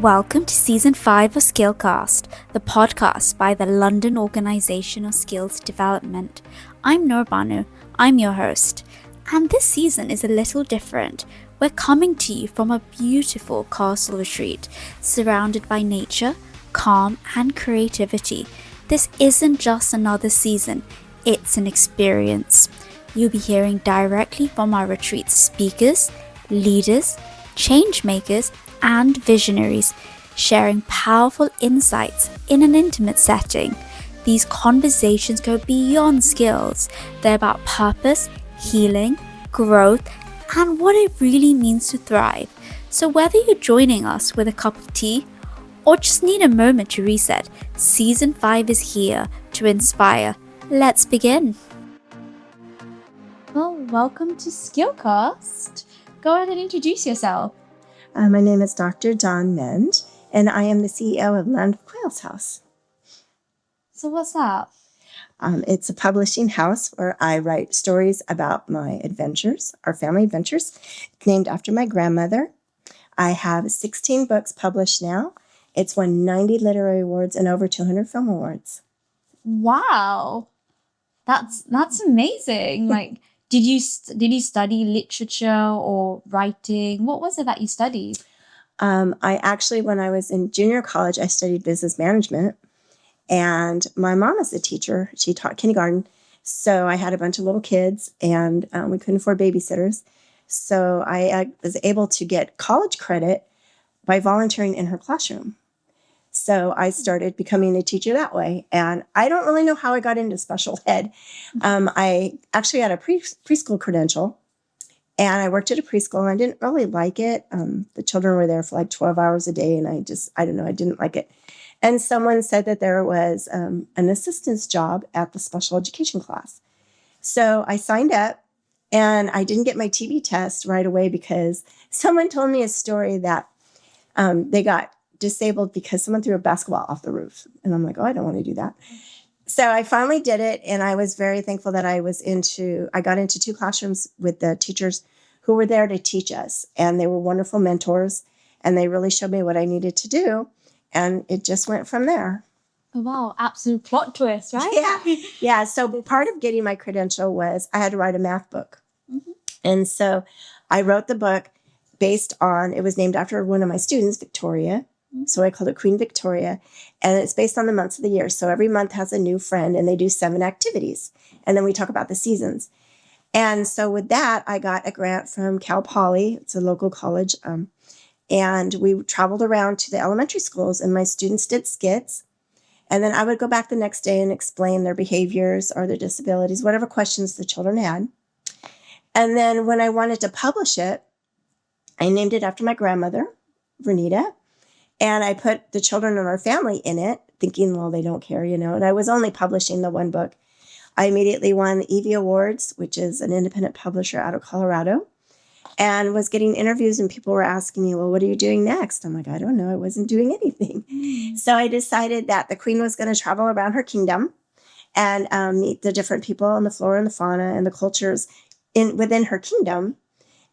Welcome to Season 5 of Skillcast, the podcast by the London Organisation of Skills Development. I'm Nurbanu, I'm your host, and this season is a little different. We're coming to you from a beautiful castle retreat, surrounded by nature, calm and creativity. This isn't just another season, it's an experience. You'll be hearing directly from our retreat speakers, leaders, change makers, and visionaries, sharing powerful insights in an intimate setting. These conversations go beyond skills. They're about purpose, healing, growth, and what it really means to thrive. So whether you're joining us with a cup of tea or just need a moment to reset, Season 5 is here to inspire. Let's begin. Well, welcome to Skillcast. Go ahead and introduce yourself. My name is Dr. Dawn Menge, and I am the CEO of Land of Quail's House. So what's that? It's a publishing house where I write stories about my adventures, our family adventures, named after my grandmother. I have 16 books published now. It's won 90 literary awards and over 200 film awards. Wow, that's amazing. Like, did you study literature or writing? What was it that you studied? I actually, when I was in junior college, I studied business management. And my mom is a teacher. She taught kindergarten. So I had a bunch of little kids and we couldn't afford babysitters. So I was able to get college credit by volunteering in her classroom. So I started becoming a teacher that way. And I don't really know how I got into special ed. I actually had a preschool credential. And I worked at a preschool and I didn't really like it. The children were there for like 12 hours a day. And I didn't like it. And someone said that there was an assistant's job at the special education class. So I signed up and I didn't get my TB test right away because someone told me a story that they got disabled because someone threw a basketball off the roof. And I'm like, oh, I don't want to do that. So I finally did it. And I was very thankful that I got into 2 classrooms with the teachers who were there to teach us. And they were wonderful mentors. And they really showed me what I needed to do. And it just went from there. Oh, wow, absolute plot twist, right? Yeah. So part of getting my credential was I had to write a math book. Mm-hmm. And so I wrote the book it was named after one of my students, Victoria. So I called it Queen Victoria, and it's based on the months of the year. So every month has a new friend, and they do 7 activities. And then we talk about the seasons. And so with that, I got a grant from Cal Poly. It's a local college. And we traveled around to the elementary schools, and my students did skits. And then I would go back the next day and explain their behaviors or their disabilities, whatever questions the children had. And then when I wanted to publish it, I named it after my grandmother, Vernita. And I put the children and our family in it, thinking, well, they don't care, and I was only publishing the one book. I immediately won the Evie Awards, which is an independent publisher out of Colorado, and was getting interviews, and people were asking me, well, what are you doing next? I'm like, I don't know. I wasn't doing anything. So I decided that the queen was going to travel around her kingdom and meet the different people on the flora and the fauna and the cultures within her kingdom.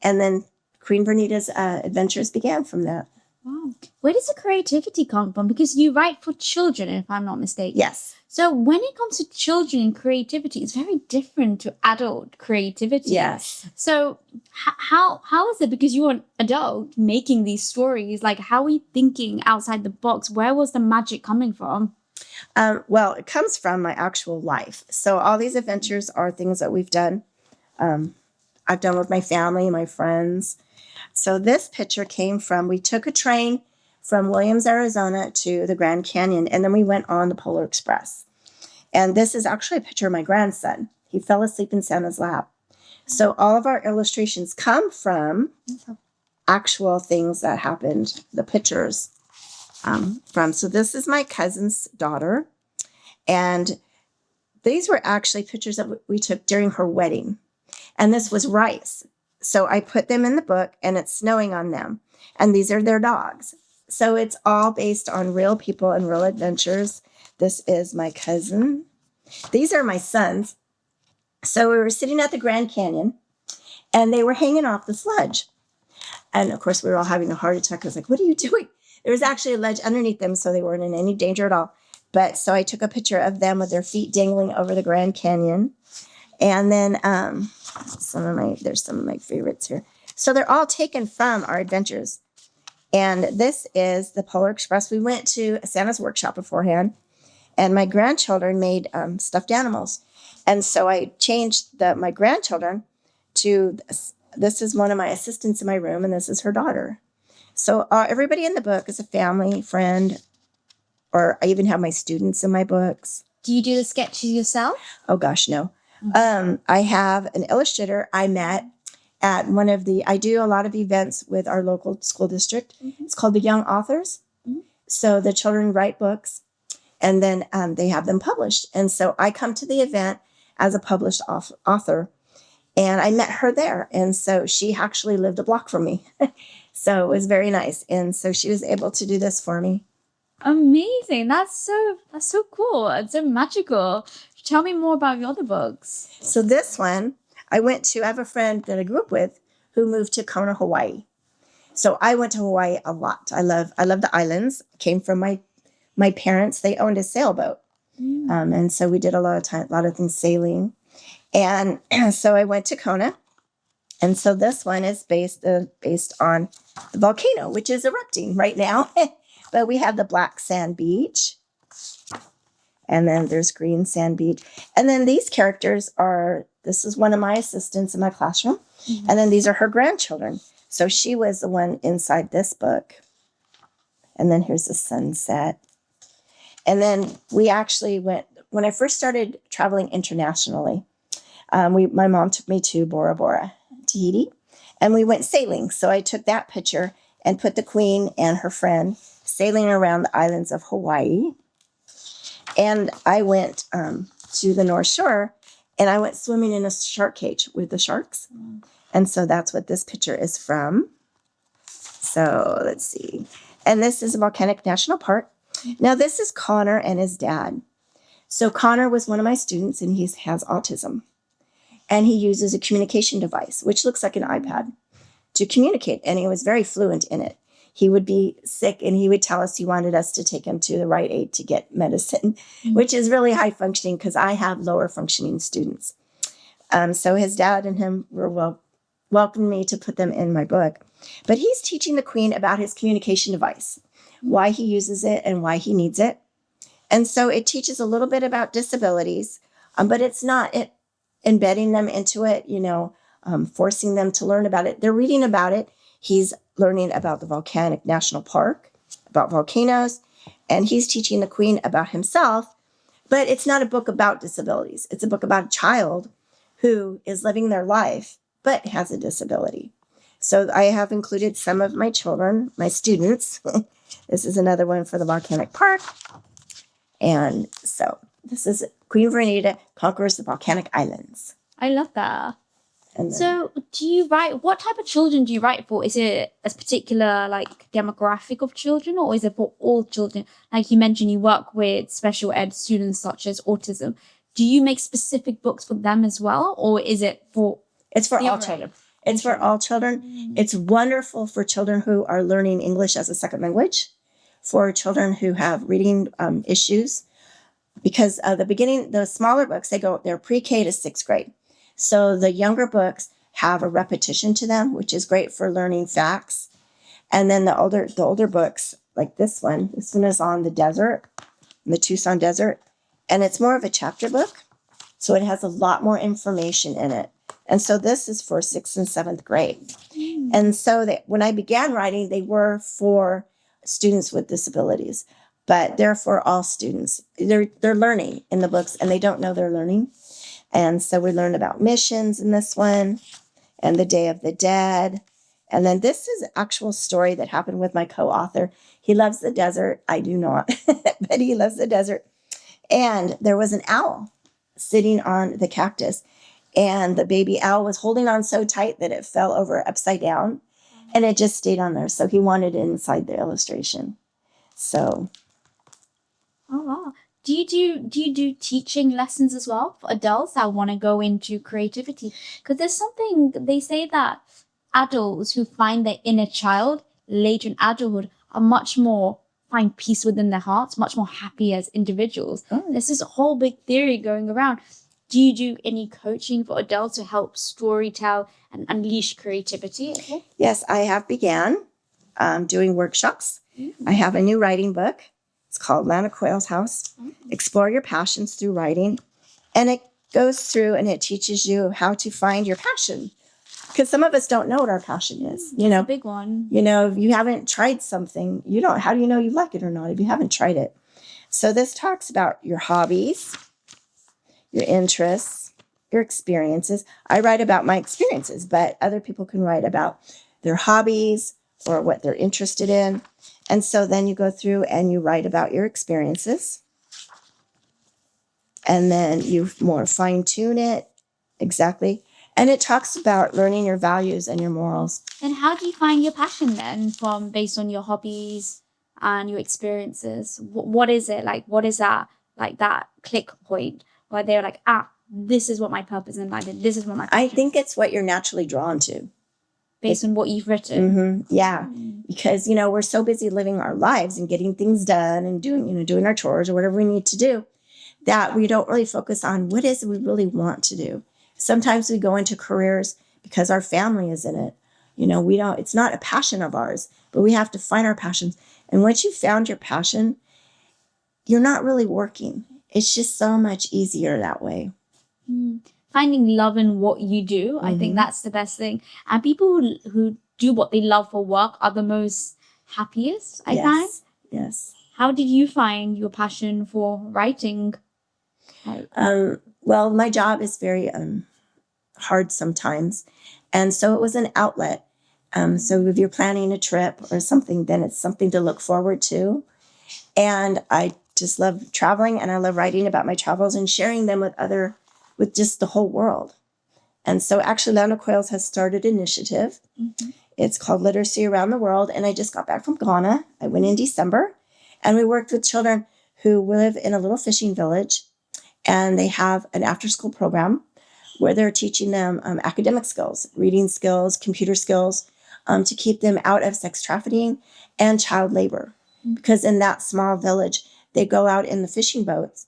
And then Queen Vernita's adventures began from that. Wow. Where does the creativity come from? Because you write for children, if I'm not mistaken. Yes. So when it comes to children and creativity, it's very different to adult creativity. Yes. So how is it? Because you're an adult making these stories. Like, how are you thinking outside the box? Where was the magic coming from? Well, it comes from my actual life. So all these adventures are things that we've done. I've done with my family, my friends. So this picture came from, we took a train from Williams, Arizona to the Grand Canyon, and then we went on the Polar Express. And this is actually a picture of my grandson. He fell asleep in Santa's lap. So all of our illustrations come from actual things that happened, the pictures from. So this is my cousin's daughter. And these were actually pictures that we took during her wedding. And this was rice. So I put them in the book, and it's snowing on them. And these are their dogs. So it's all based on real people and real adventures. This is my cousin. These are my sons. So we were sitting at the Grand Canyon, and they were hanging off the sludge. And of course, we were all having a heart attack. I was like, what are you doing? There was actually a ledge underneath them, so they weren't in any danger at all. But so I took a picture of them with their feet dangling over the Grand Canyon. And then there's some of my favorites here. So they're all taken from our adventures. And this is the Polar Express. We went to Santa's workshop beforehand, and my grandchildren made stuffed animals. And so I changed my grandchildren to this is one of my assistants in my room, and this is her daughter. So everybody in the book is a family, friend, or I even have my students in my books. Do you do the sketches yourself? Oh, gosh, no. I have an illustrator I met at I do a lot of events with our local school district. Mm-hmm. It's called the Young Authors. Mm-hmm. So the children write books, and then they have them published. And so I come to the event as a published author, and I met her there. And so she actually lived a block from me. So it was very nice. And so she was able to do this for me. Amazing. That's so cool. It's so magical. Tell me more about your other books. So this one, I have a friend that I grew up with who moved to Kona, Hawaii. So I went to Hawaii a lot. I love the islands. Came from my parents. They owned a sailboat. And so we did a lot of things sailing. And so I went to Kona. And so this one is based on the volcano, which is erupting right now. But we have the black sand beach. And then there's green sand beach. And then these characters this is one of my assistants in my classroom. Mm-hmm. And then these are her grandchildren. So she was the one inside this book. And then here's the sunset. And then we actually when I first started traveling internationally, my mom took me to Bora Bora, Tahiti, and we went sailing. So I took that picture and put the Queen and her friend sailing around the islands of Hawaii. And I went to the North Shore, and I went swimming in a shark cage with the sharks. And so that's what this picture is from. So let's see. And this is a volcanic national park. Now this is Connor and his dad. So Connor was one of my students, and he has autism. And he uses a communication device, which looks like an iPad, to communicate. And he was very fluent in it. He would be sick, and he would tell us he wanted us to take him to the Rite Aid to get medicine, which is really high functioning because I have lower functioning students. So his dad and him welcomed me to put them in my book. But he's teaching the Queen about his communication device, why he uses it and why he needs it. And so it teaches a little bit about disabilities, but it's not embedding them into it, forcing them to learn about it. They're reading about it. He's learning about the volcanic national park, about volcanoes, and he's teaching the Queen about himself. But it's not a book about disabilities. It's a book about a child who is living their life but has a disability. So I have included some of my children, my students. This is another one for the volcanic park. And so this is Queen Vernita Conquers the Volcanic Islands. I love that. So do you write, what type of children do you write for? Is it a particular demographic of children, or is it for all children? Like you mentioned, you work with special ed students such as autism. Do you make specific books for them as well? Or is it for... It's for all children. It's for all children. Mm-hmm. It's wonderful for children who are learning English as a second language, for children who have reading issues. Because the smaller books, they're pre-K to 6th grade. So the younger books have a repetition to them, which is great for learning facts. And then the older books, like this one is on the desert, the Tucson desert, and it's more of a chapter book. So it has a lot more information in it. And so this is for 6th and 7th grade. And so when I began writing, they were for students with disabilities, but they're for all students. They're learning in the books, and they don't know they're learning. And so we learned about missions in this one, and the Day of the Dead. And then this is an actual story that happened with my co-author. He loves the desert. I do not, but he loves the desert. And there was an owl sitting on the cactus, and the baby owl was holding on so tight that it fell over upside down, and it just stayed on there. So he wanted it inside the illustration. So. Oh, wow. Do you do teaching lessons as well for adults that want to go into creativity? Because there's something, they say that adults who find their inner child later in adulthood are much more find peace within their hearts, much more happy as individuals. There's this whole big theory going around. Do you do any coaching for adults to help storytell and unleash creativity? Yes, I have began doing workshops. I have a new writing book. It's called Lana Quail's House. Explore Your Passions Through Writing. And it goes through and it teaches you how to find your passion. Because some of us don't know what our passion is. That's a big one. If you haven't tried something, how do you know you like it or not if you haven't tried it? So this talks about your hobbies, your interests, your experiences. I write about my experiences, but other people can write about their hobbies or what they're interested in. And so then you go through and you write about your experiences. And then you more fine-tune it. Exactly. And it talks about learning your values and your morals. And how do you find your passion then based on your hobbies and your experiences? What is it like? What is that click point where they're like, this is what my purpose in life is. This is what my passion I think it's what you're naturally drawn to. Based on what you've written. Yeah. Because, we're so busy living our lives and getting things done and doing our chores or whatever we need to do that we don't really focus on what is it we really want to do. Sometimes we go into careers because our family is in it. It's not a passion of ours, but we have to find our passions. And once you've found your passion, you're not really working. It's just so much easier that way. Finding love in what you do, I think that's the best thing. And people who do what they love for work are the most happiest, I find. Yes. How did you find your passion for writing? Well, my job is very hard sometimes. And so it was an outlet. So if you're planning a trip or something, then it's something to look forward to. And I just love traveling and I love writing about my travels and sharing them with just the whole world. And so actually Lana Quails has started an initiative. It's called Literacy Around the World. And I just got back from Ghana. I went in December and we worked with children who live in a little fishing village. And they have an after-school program where they're teaching them academic skills, reading skills, computer skills, to keep them out of sex trafficking and child labor. Because in that small village, they go out in the fishing boats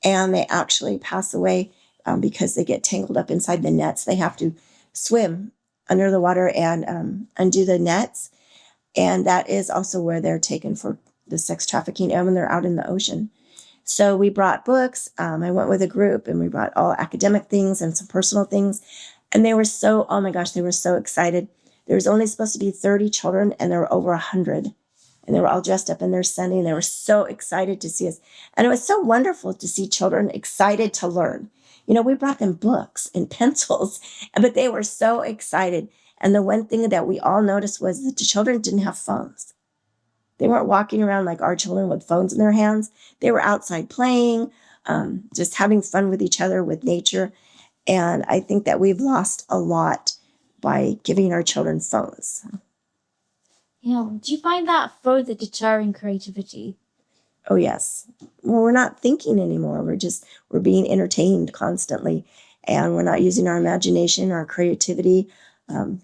and they actually pass away because they get tangled up inside the nets. They have to swim under the water and undo the nets. And that is also where they're taken for the sex trafficking and when they're out in the ocean. So we brought books. I went with a group and we brought all academic things and some personal things. And they were oh my gosh, they were so excited. There was only supposed to be 30 children and there were over 100. And they were all dressed up in their Sunday and they were so excited to see us. And it was so wonderful to see children excited to learn. We brought them books and pencils, but they were so excited. And the one thing that we all noticed was that the children didn't have phones. They weren't walking around like our children with phones in their hands. They were outside playing, just having fun with each other, with nature. And I think that we've lost a lot by giving our children phones. Yeah. Do you find that further deterring creativity? Oh, yes. Well, we're not thinking anymore. We're being entertained constantly. And we're not using our imagination, our creativity.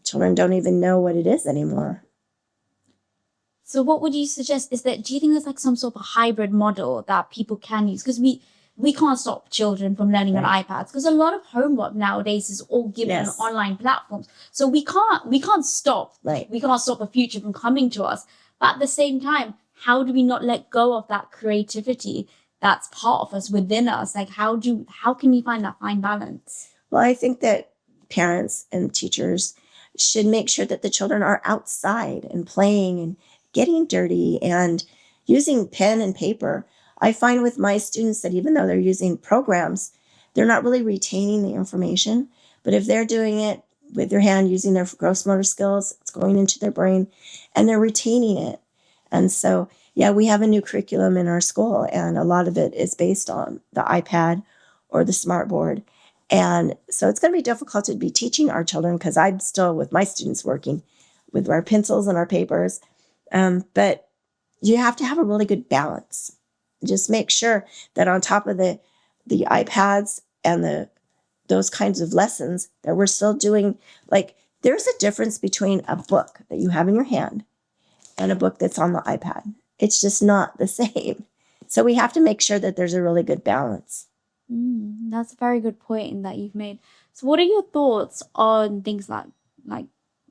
Children don't even know what it is anymore. So what would you suggest do you think there's like some sort of hybrid model that people can use? Because we can't stop children from learning on iPads because a lot of homework nowadays is all given on online platforms. So we can't stop. We can't stop the future from coming to us. But at the same time, how do we not let go of that creativity that's part of us, within us? Like how can we find that fine balance? Well, I think that parents and teachers should make sure that the children are outside and playing and getting dirty and using pen and paper. I find with my students that even though they're using programs, they're not really retaining the information. But if they're doing it with their hand, using their gross motor skills, it's going into their brain and they're retaining it. And so, we have a new curriculum in our school and a lot of it is based on the iPad or the smart board. And so it's going to be difficult to be teaching our children because I'm still with my students working with our pencils and our papers. But you have to have a really good balance. Just make sure that on top of the iPads and those kinds of lessons that we're still doing, like there's a difference between a book that you have in your hand and a book that's on the iPad. It's just not the same. So we have to make sure that there's a really good balance. That's a very good point that you've made. So what are your thoughts on things like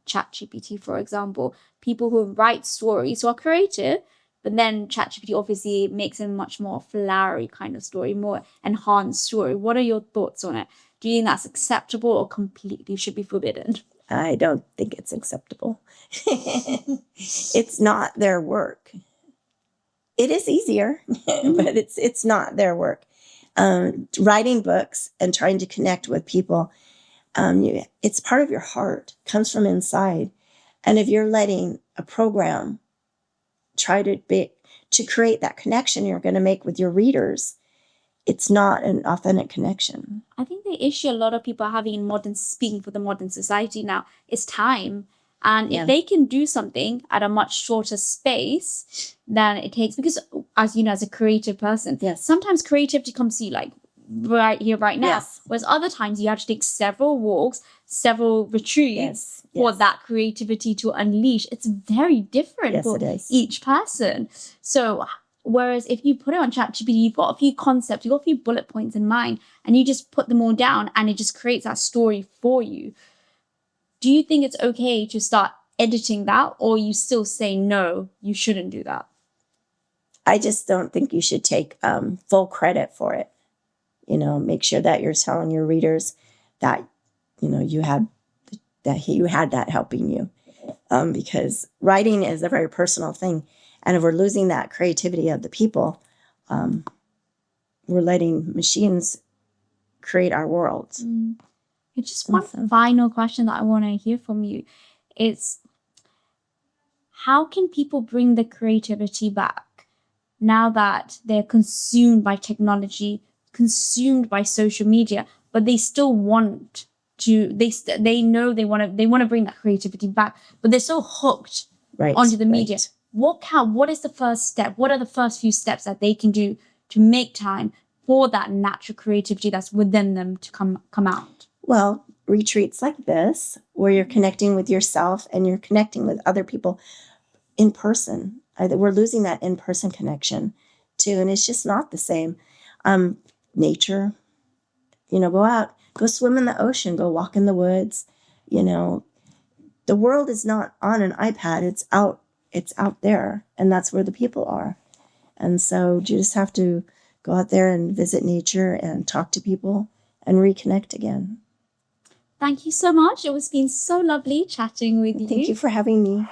ChatGPT, for example? People who write stories who are creative, but then ChatGPT obviously makes a much more flowery kind of story, more enhanced story. What are your thoughts on it? Do you think that's acceptable or completely should be forbidden? I don't think it's acceptable. It's not their work. It is easier, but it's not their work. Writing books and trying to connect with people, it's part of your heart, comes from inside. And if you're letting a program try to create that connection you're going to make with your readers, it's not an authentic connection. I think the issue a lot of people are having in speaking for the modern society now is time. And if they can do something at a much shorter space than it takes, because as you know, as a creative person, sometimes creativity comes to you like right here, right now. Whereas other times you have to take several walks, several retreats for that creativity to unleash. It's very different for each person. So whereas if you put it on ChatGPT, you've got a few concepts, you've got a few bullet points in mind, and you just put them all down and it just creates that story for you. Do you think it's okay to start editing that, or you still say, no, you shouldn't do that? I just don't think you should take full credit for it. Make sure that you're telling your readers that, you had that helping you. Because writing is a very personal thing. And if we're losing that creativity of the people, we're letting machines create our worlds. It's just one final question that I want to hear from you. It's how can people bring the creativity back now that they're consumed by technology, consumed by social media, but they still want to, they know they want to bring that creativity back, but they're so hooked onto the media. What is the first step? What are the first few steps that they can do to make time for that natural creativity that's within them to come out? Well, retreats like this, where you're connecting with yourself and you're connecting with other people in person. We're losing that in-person connection too, and it's just not the same. Nature, go out, go swim in the ocean, go walk in the woods. The world is not on an iPad. It's out there, and that's where the people are. And so you just have to go out there and visit nature and talk to people and reconnect again. Thank you so much. It was been so lovely chatting with you. Thank you for having me.